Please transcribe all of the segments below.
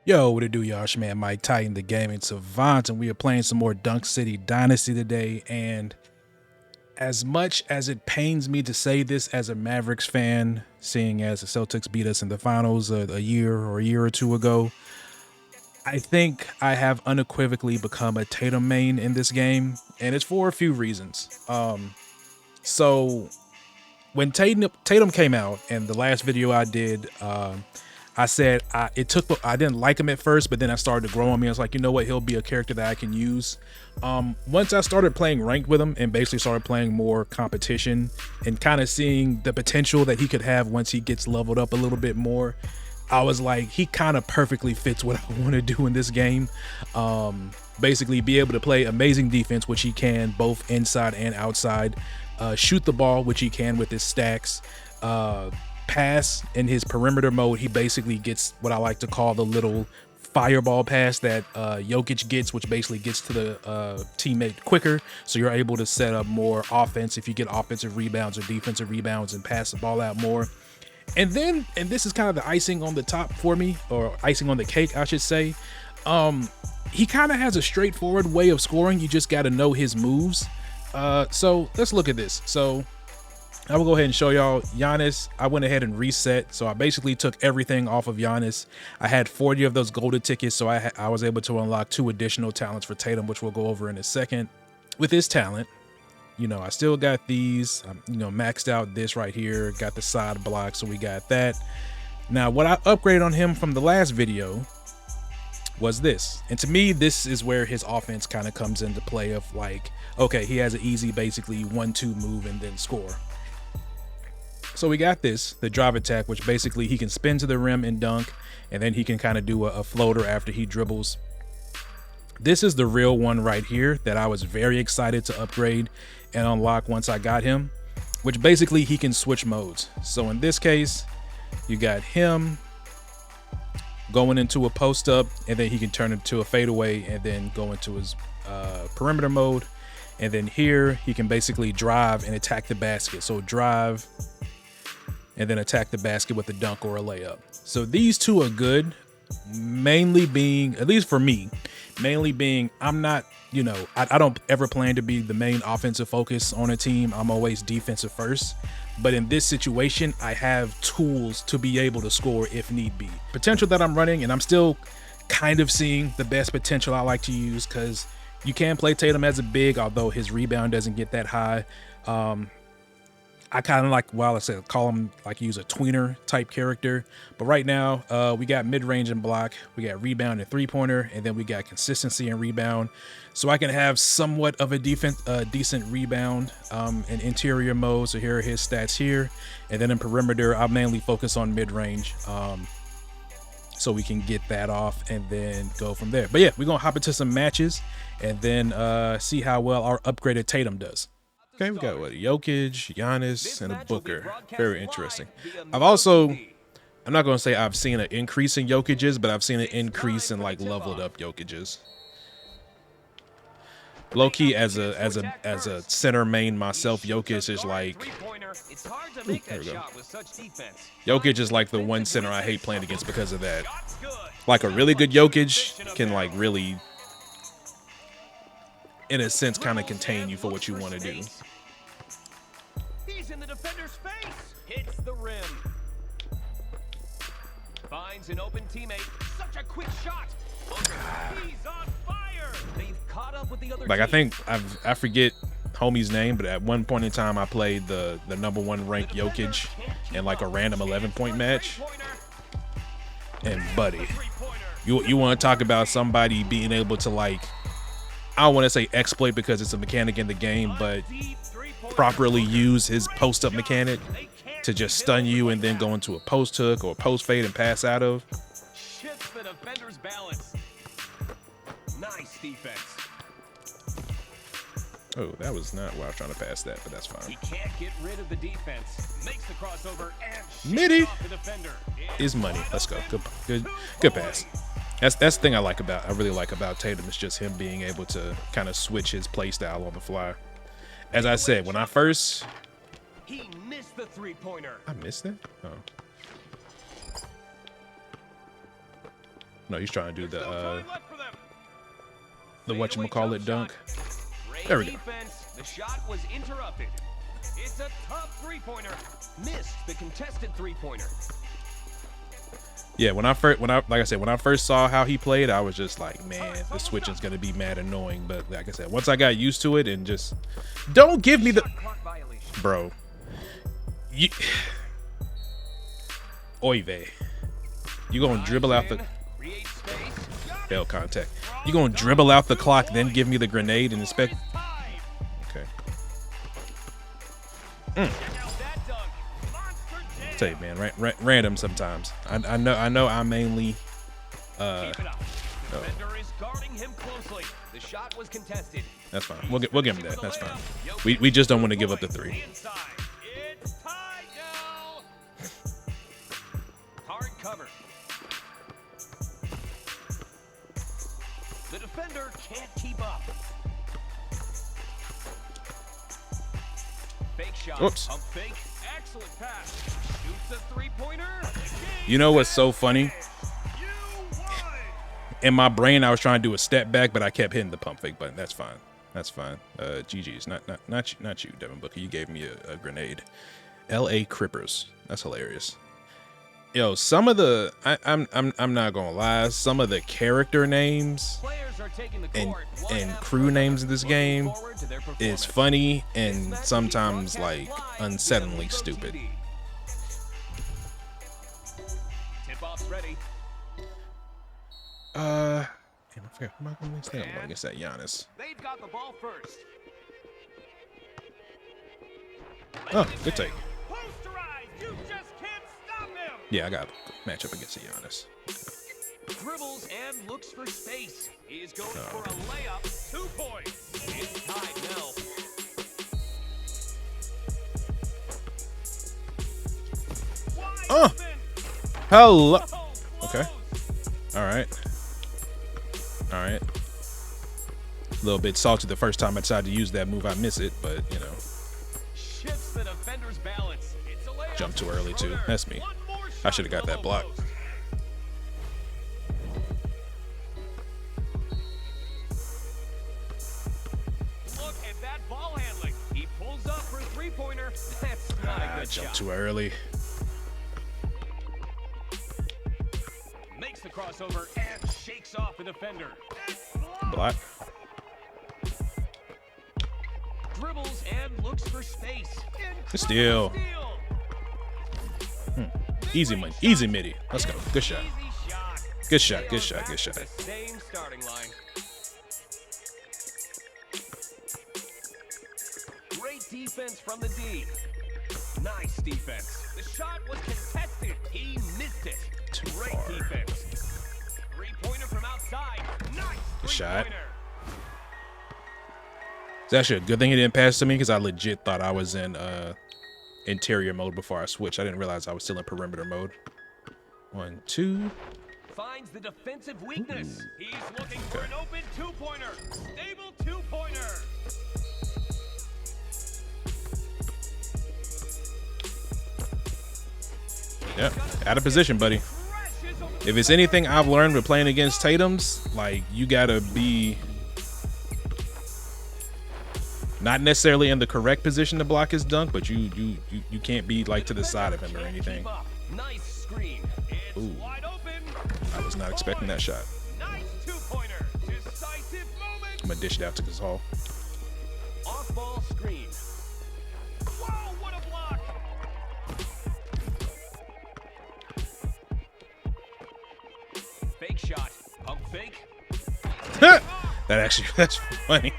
Yo, what it do, y'all? It's your man Mike Titan, the gaming savant, and we are playing some more Dunk City Dynasty today. And as much as it pains me to say this as a Mavericks fan, seeing as the Celtics beat us in the finals a year or two ago, I think I have unequivocally become a Tatum main in this game, and it's for a few reasons. So when Tatum came out, and the last video I did, I said I didn't like him at first, but then I started to grow on me. I was like, you know what, he'll be a character that I can use. Once I started playing ranked with him and basically started playing more competition and kind of seeing the potential that he could have once he gets leveled up a little bit more, I was like, he kind of perfectly fits what I want to do in this game. Basically be able to play amazing defense, which he can both inside and outside, shoot the ball, which he can with his stacks, pass in his perimeter mode. He basically gets what I like to call the little fireball pass that Jokic gets, which basically gets to the teammate quicker, so you're able to set up more offense if you get offensive rebounds or defensive rebounds and pass the ball out more. And then, and this is kind of the icing on the top for me, or icing on the cake I should say, he kind of has a straightforward way of scoring. You just got to know his moves. So let's look at this. So I will go ahead and show y'all Giannis. I went ahead and reset. So I basically took everything off of Giannis. I had 40 of those golden tickets, so I was able to unlock 2 additional talents for Tatum, which we'll go over in a second. With his talent, you know, I still got these, you know, maxed out this right here, got the side block, so we got that. Now, what I upgraded on him from the last video was this. And to me, this is where his offense kind of comes into play of like, okay, he has an easy, basically 1-2 move and then score. So we got this, the drive attack, which basically he can spin to the rim and dunk, and then he can kind of do a floater after he dribbles. This is the real one right here that I was very excited to upgrade and unlock once I got him, which basically he can switch modes. So in this case, you got him going into a post up, and then he can turn into a fadeaway and then go into his perimeter mode. And then here he can basically drive and attack the basket. So drive and then attack the basket with a dunk or a layup. So these two are good, mainly being, at least for me, mainly being, I'm not, you know, I don't ever plan to be the main offensive focus on a team. I'm always defensive first. But in this situation, I have tools to be able to score if need be. Potential that I'm running, and I'm still kind of seeing the best potential I like to use, because you can play Tatum as a big, although his rebound doesn't get that high. I kind of like, well, I said, call him like use a tweener type character. But right now, we got mid-range and block, we got rebound and three-pointer, and then we got consistency and rebound. So I can have somewhat of a decent rebound in interior mode. So here are his stats here. And then in perimeter, I mainly focus on mid-range. So we can get that off and then go from there. But yeah, we're going to hop into some matches and then see how well our upgraded Tatum does. Okay, we got what, Jokic, Giannis, and a Booker. Very interesting. I'm not going to say I've seen an increase in Jokic's, but I've seen an increase in like leveled up Jokic's. Low key, as a center main myself, Jokic is like, ooh, there we go. Jokic is like the one center I hate playing against because of that. Like a really good Jokic can like really, in a sense, kind of contain you for what you want to do. He's in the defender's face. Hits the rim. Finds an open teammate. Such a quick shot. He's on fire. They've caught up with the other like team. I forget homie's name, but at one point in time I played the #1 ranked Jokic in like a random 11-point match. And buddy, you want to talk about somebody being able to, like, I don't want to say exploit because it's a mechanic in the game, but properly use his post-up mechanic to just stun you and then go into a post hook or a post fade and pass out of. Shifts the defender's balance. Nice defense. Oh, that was not what I was trying to pass that, but that's fine. He can't get rid of the defense. Makes the crossover and Midi off the defender. is money. Let's go. Good pass. That's the thing I really like about Tatum. It's just him being able to kind of switch his play style on the fly. As I said, when I first, He missed the three-pointer. I missed that. Oh, No, he's trying to do There's no the time left for them. whatchamacallit Fadeaway dunk. Great There we go. defense. The shot was interrupted. It's a tough three-pointer. Missed the contested three-pointer. Yeah, when I first saw how he played, I was just like, man, the switching's gonna be mad annoying. But like I said, once I got used to it and just don't give me the Shot clock violation. bro. You Oy vey. You gonna dribble out the Create space. fail contact. You gonna dribble out the clock, then give me the grenade and expect. Okay. Check out that dunk. Monster jam. Tell you, man, random sometimes. I know. I mainly. Keep it up. Defender is guarding him closely. The shot was contested. That's fine. We'll give him that. That's fine. We just don't want to give up the three. Inside. It's tied now. Hard cover. The defender can't keep up. Fake shot. Whoops. A fake. Excellent pass. Shoots a three-pointer. You know what's so funny? You won. In my brain, I was trying to do a step back, but I kept hitting the pump fake button. That's fine. That's fine. GG's. Not you, Devin Booker. You gave me a grenade. L.A. Crippers. That's hilarious. Yo, some of the I'm not gonna lie. Some of the character names Players are taking the and court. crew names in this game Forward to their is performance. funny and This match will be sometimes like broadcast live unsettlingly via stupid. TV. Tip-off's ready. Damn, I forgot. Who am I going to stand against that Giannis? They've got the ball first. Oh, good take. Posterize. You just can't stop him. Yeah, I got a matchup against the Giannis. Dribbles and looks for space. He is going for a layup. 2 points. It's tied now. Oh, Wide hello. open. Oh, Okay. close. All right. All right. A little bit salty the first time I tried to use that move. I miss it, but you know, Shifts the defender's balance. It's a layup. jumped too early too. Schroeder. That's me. One more I shot should have got to the that block. low post. Look at that ball handling. He pulls up for a three-pointer. That's not a I good jumped shot. too early. Makes the crossover and shakes off the defender. Block. Dribbles and looks for space. Steal. Easy money. Easy midi. Let's go. Good shot. Easy shot. Good shot. They Good are shot. back Good to shot. the same starting line. Great defense from the D. Nice defense. The shot was contested. He missed it. Too Great far. defense. Three-pointer from outside. Nice Good shot. three-pointer. It's actually a good thing he didn't pass to me because I legit thought I was in interior mode before I switched. I didn't realize I was still in perimeter mode. 1, 2. Finds the defensive weakness. He's looking for an open two-pointer. Stable two-pointer. Yep. Out of position, buddy. Crashes over the If it's anything I've learned with playing against Tatum's, like you gotta be not necessarily in the correct position to block his dunk, but you can't be like to the side of him or anything. Nice screen. It's Ooh. wide open. I was not expecting that shot. Nice two-pointer. Decisive moment. I'm gonna dish it out to Gasol. Off-ball screen. Whoa, what a block. Fake shot. Pump fake. That's funny.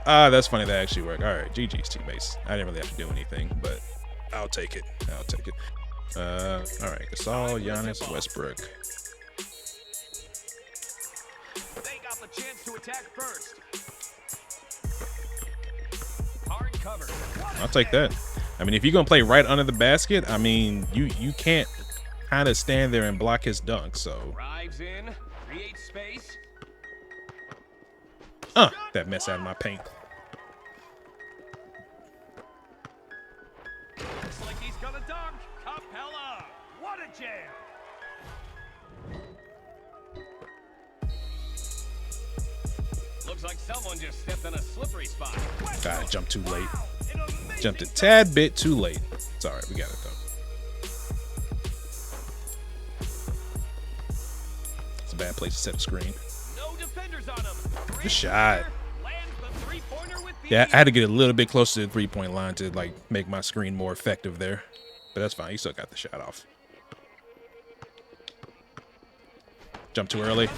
That's funny. That actually worked. All right, GG's teammates. I didn't really have to do anything, but I'll take it. I'll take it. All right, Gasol, Giannis, Westbrook. They got the chance to attack first. Hard cover. I'll take that. I mean, if you're gonna play right under the basket, I mean, you can't kind of stand there and block his dunk. So, Drives in, creates space. that mess out of my paint. Looks like he's gonna dunk. Capella. What a jam. Looks like someone just stepped on a slippery spot. God, jumped too late. Wow, an amazing Jumped a tad bit too late. It's all right. We got it though. It's a bad place to set the screen. No defenders on him. Good shot. Lands the three-pointer with Yeah, the I had to get a little bit closer to the 3-point line to like make my screen more effective there. But that's fine. You still got the shot off. Jump too early.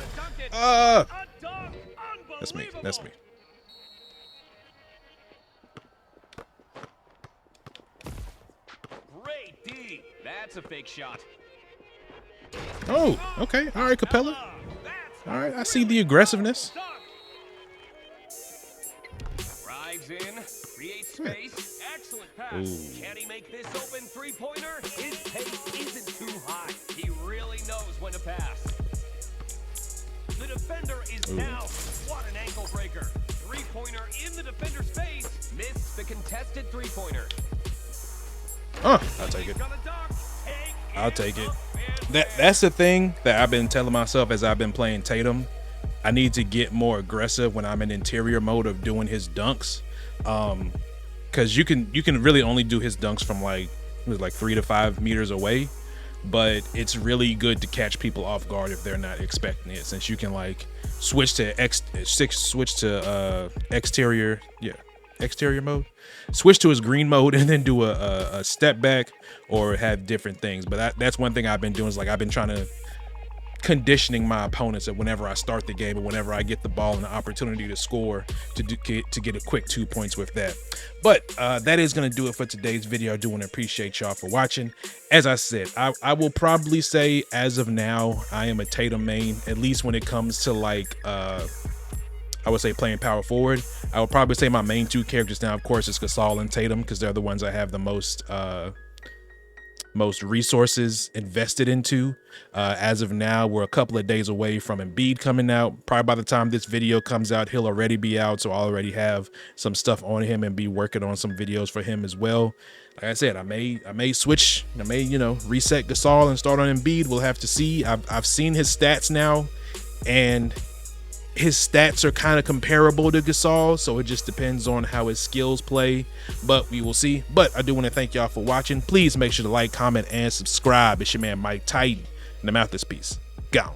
A dunk. That's me. That's me. Great D. That's a fake shot. Oh, okay. All right, Capella. All right, I see the aggressiveness. Drives in, creates space. Excellent pass. Ooh. Can he make this open three-pointer? His pace isn't too high. He really knows when to pass. The defender is down. What an ankle breaker. Three-pointer in the defender's face. Missed the contested three-pointer. I'll take it. I'll take it. That's the thing that I've been telling myself as I've been playing Tatum. I need to get more aggressive when I'm in interior mode of doing his dunks. Because you can really only do his dunks from like 3 to 5 meters away. But it's really good to catch people off guard if they're not expecting it, since you can like switch to exterior mode, switch to his green mode, and then do a step back or have different things. But that's one thing I've been doing, is like I've been trying to conditioning my opponents that whenever I start the game or whenever I get the ball and the opportunity to score, to get a quick 2 points with that. But that is going to do it for today's video. I do want to appreciate y'all for watching. As I said, I will probably say as of now, I am a Tatum main, at least when it comes to like, I would say playing power forward. I would probably say my main 2 characters now, of course, is Gasol and Tatum, because they're the ones I have the most resources invested into. As of now, we're a couple of days away from Embiid coming out. Probably by the time this video comes out, he'll already be out, so I'll already have some stuff on him and be working on some videos for him as well. Like I said, I may switch, reset Gasol and start on Embiid. We'll have to see. I've seen his stats now, and his stats are kind of comparable to Gasol, so it just depends on how his skills play, but we will see. But I do want to thank y'all for watching. Please make sure to like, comment, and subscribe. It's your man Mike Titan, and I'm out this piece. Gone.